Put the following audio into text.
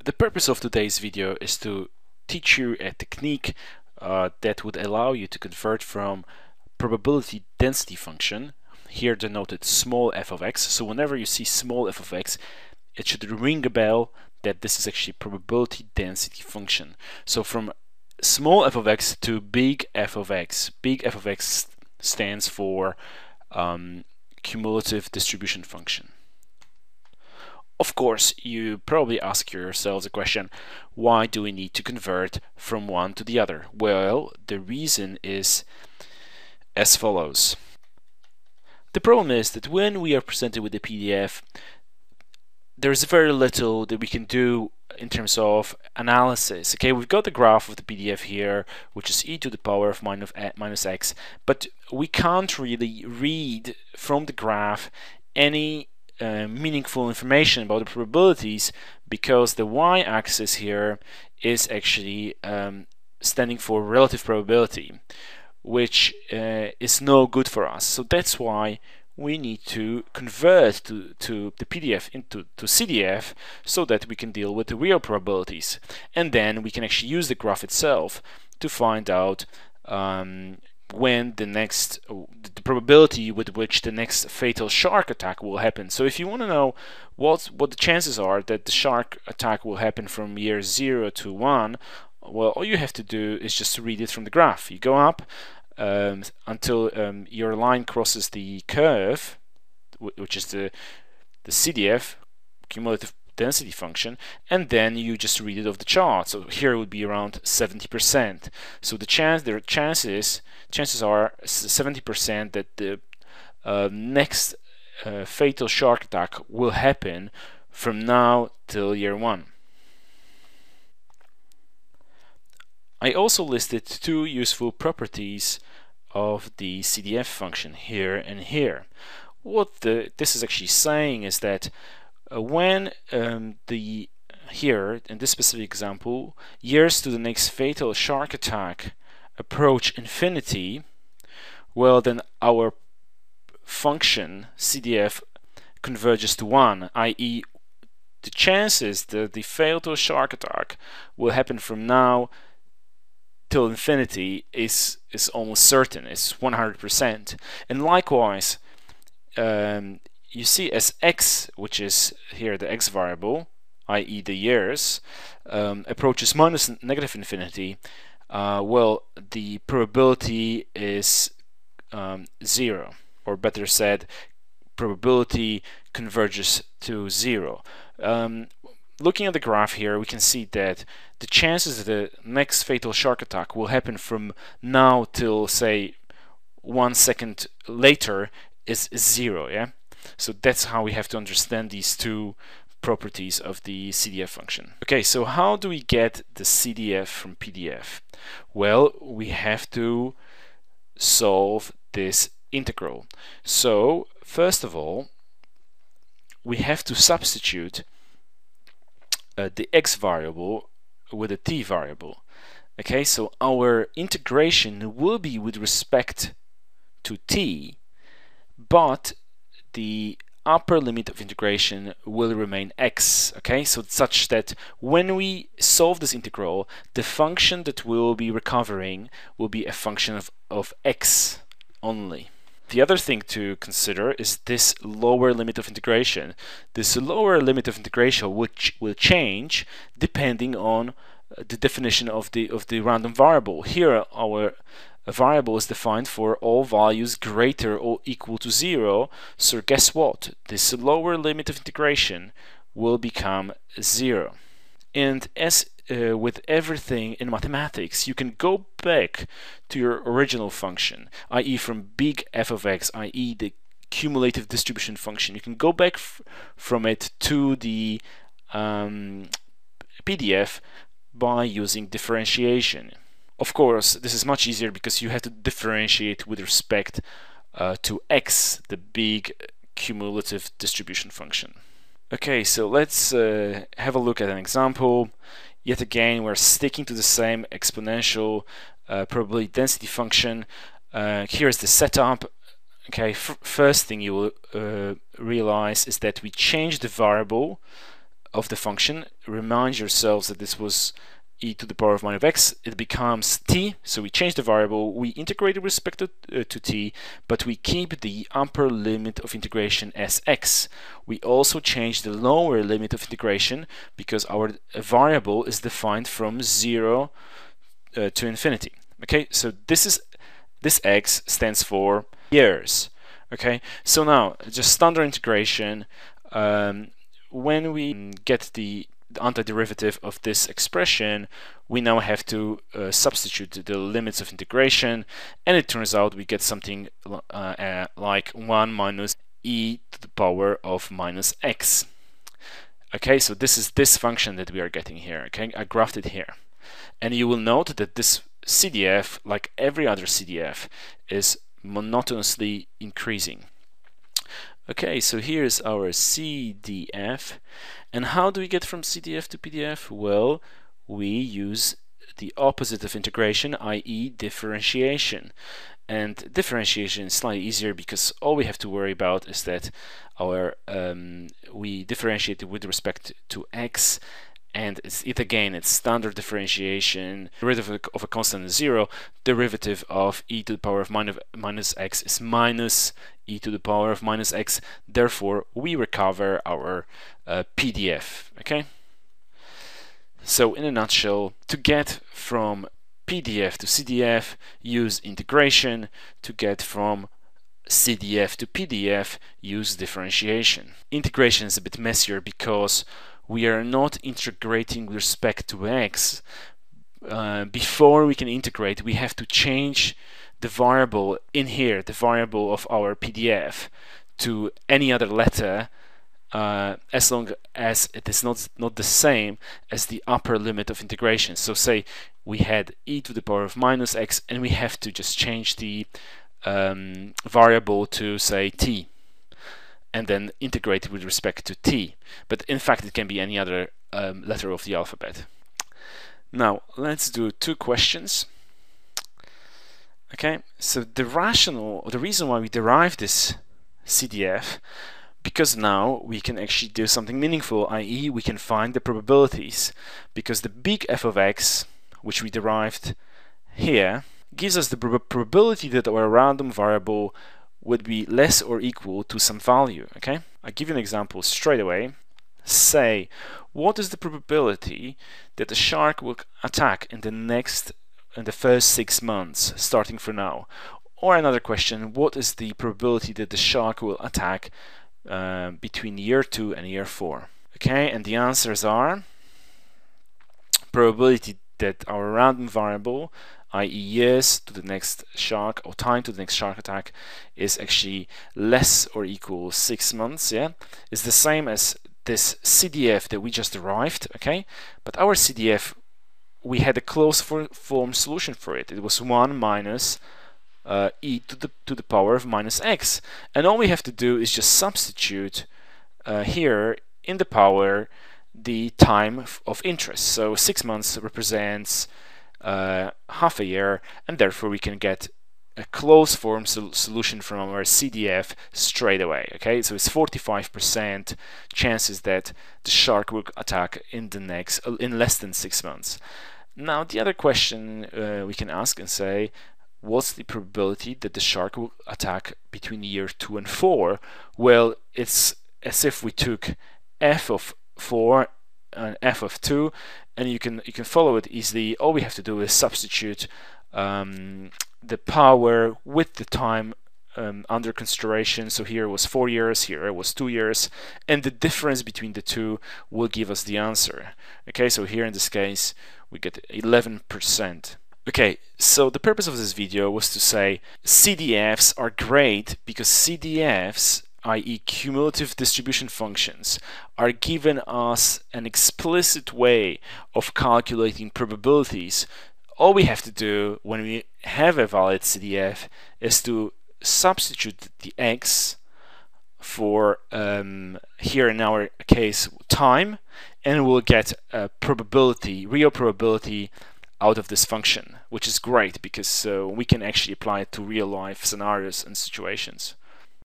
The purpose of today's video is to teach you a technique that would allow you to convert from probability density function, here denoted small f of x. So whenever you see small f of x, it should ring a bell that this is actually probability density function. So from small f of x to big f of x. Big f of x stands for cumulative distribution function. Of course, you probably ask yourselves the question, why do we need to convert from one to the other? Well, the reason is as follows. The problem is that when we are presented with a PDF, there's very little that we can do in terms of analysis. Okay, we've got the graph of the PDF here, which is e to the power of minus x, but we can't really read from the graph any meaningful information about the probabilities, because the y-axis here is actually standing for relative probability, which is no good for us. So that's why we need to convert to the PDF into CDF so that we can deal with the real probabilities, and then we can actually use the graph itself to find out when the probability with which the next fatal shark attack will happen. So if you want to know what the chances are that the shark attack will happen from year 0 to 1, well, all you have to do is just read it from the graph. You go up until your line crosses the curve, which is the CDF, cumulative density function, and then you just read it off the chart. So here it would be around 70%. So the chances are 70% that the next fatal shark attack will happen from now till year 1. I also listed two useful properties of the CDF function here and here. What this is actually saying is that when here in this specific example, years to the next fatal shark attack approach infinity, well, then our function CDF converges to 1, i.e. the chances that the fatal shark attack will happen from now till infinity is almost certain, it's 100%. And likewise, you see as x, which is here the x variable, i.e. the years, approaches negative infinity, well, the probability is 0, or better said, probability converges to 0. Looking at the graph here, we can see that the chances that the next fatal shark attack will happen from now till, say, 1 second later is 0, yeah? So that's how we have to understand these two properties of the CDF function. Okay, so how do we get the CDF from PDF? Well, we have to solve this integral. So, first of all, we have to substitute the x variable with a t variable. Okay, so our integration will be with respect to t, but the upper limit of integration will remain x. Okay, so such that when we solve this integral, the function that we'll be recovering will be a function of x only. The other thing to consider is this lower limit of integration. This lower limit of integration which will change depending on the definition of the random variable. Here our variable is defined for all values greater or equal to 0. So guess what? This lower limit of integration will become 0. And as with everything in mathematics, you can go back to your original function, i.e. from big f of x, i.e. the cumulative distribution function. You can go back from it to the PDF by using differentiation. Of course, this is much easier because you have to differentiate with respect to x, the big cumulative distribution function. Okay, so let's have a look at an example. Yet again, we're sticking to the same exponential probability density function. Here's the setup. Okay, first thing you will realize is that we change the variable of the function. Remind yourselves that this was e to the power of minus x. It becomes t, so we change the variable, we integrate with respect to t, but we keep the upper limit of integration as x. We also change the lower limit of integration because our variable is defined from 0 to infinity. Okay, so this x stands for years. Okay, so now just standard integration. When we get the antiderivative of this expression, we now have to substitute the limits of integration, and it turns out we get something like 1 minus e to the power of minus x. Okay, so this is this function that we are getting here. Okay, I graphed it here, and you will note that this CDF, like every other CDF, is monotonously increasing. Okay, so here's our CDF. And how do we get from CDF to PDF? Well, we use the opposite of integration, i.e. differentiation. And differentiation is slightly easier because all we have to worry about is that we differentiate it with respect to x, and it's standard differentiation. Derivative of a constant is 0. Derivative of e to the power of minus x is minus e to the power of minus x. Therefore, we recover our PDF. Okay. So, in a nutshell, to get from PDF to CDF, use integration. To get from CDF to PDF, use differentiation. Integration is a bit messier because we are not integrating with respect to x. Before we can integrate, we have to change the variable in here, the variable of our PDF, to any other letter, as long as it is not the same as the upper limit of integration. So say we had e to the power of minus x, and we have to just change the variable to, say, t, and then integrate it with respect to t. But in fact, it can be any other letter of the alphabet. Now, let's do 2 questions. Okay, so the reason why we derive this CDF, because now we can actually do something meaningful, i.e. we can find the probabilities, because the big f of x, which we derived here, gives us the probability that our random variable would be less or equal to some value. Okay, I'll give you an example straight away. Say, what is the probability that the shark will attack in the first 6 months, starting from now? Or another question, what is the probability that the shark will attack between year 2 and year 4? Okay, and the answers are probability that our random variable, i.e. years to the next shark or time to the next shark attack, is actually less or equal 6 months. Yeah, is the same as this CDF that we just derived. Okay, but our CDF, we had a closed form solution for it. It was 1 minus e to the power of minus x, and all we have to do is just substitute here in the power the time of interest. So 6 months represents half a year, and therefore we can get a closed form solution from our CDF straight away. Okay, so it's 45% chances that the shark will attack in less than 6 months. Now the other question we can ask and say, what's the probability that the shark will attack between year 2 and 4? Well, it's as if we took f of 4 and f of 2, and you can follow it easily. All we have to do is substitute the power with the time under consideration. So here it was 4 years, here it was 2 years, and the difference between the two will give us the answer. Okay, so here in this case we get 11%. Okay, so the purpose of this video was to say CDFs are great because CDFs, i.e. cumulative distribution functions, are given us an explicit way of calculating probabilities. All we have to do when we have a valid CDF is to substitute the x for, here in our case, time, and we'll get a probability, real probability, out of this function, which is great because we can actually apply it to real life scenarios and situations.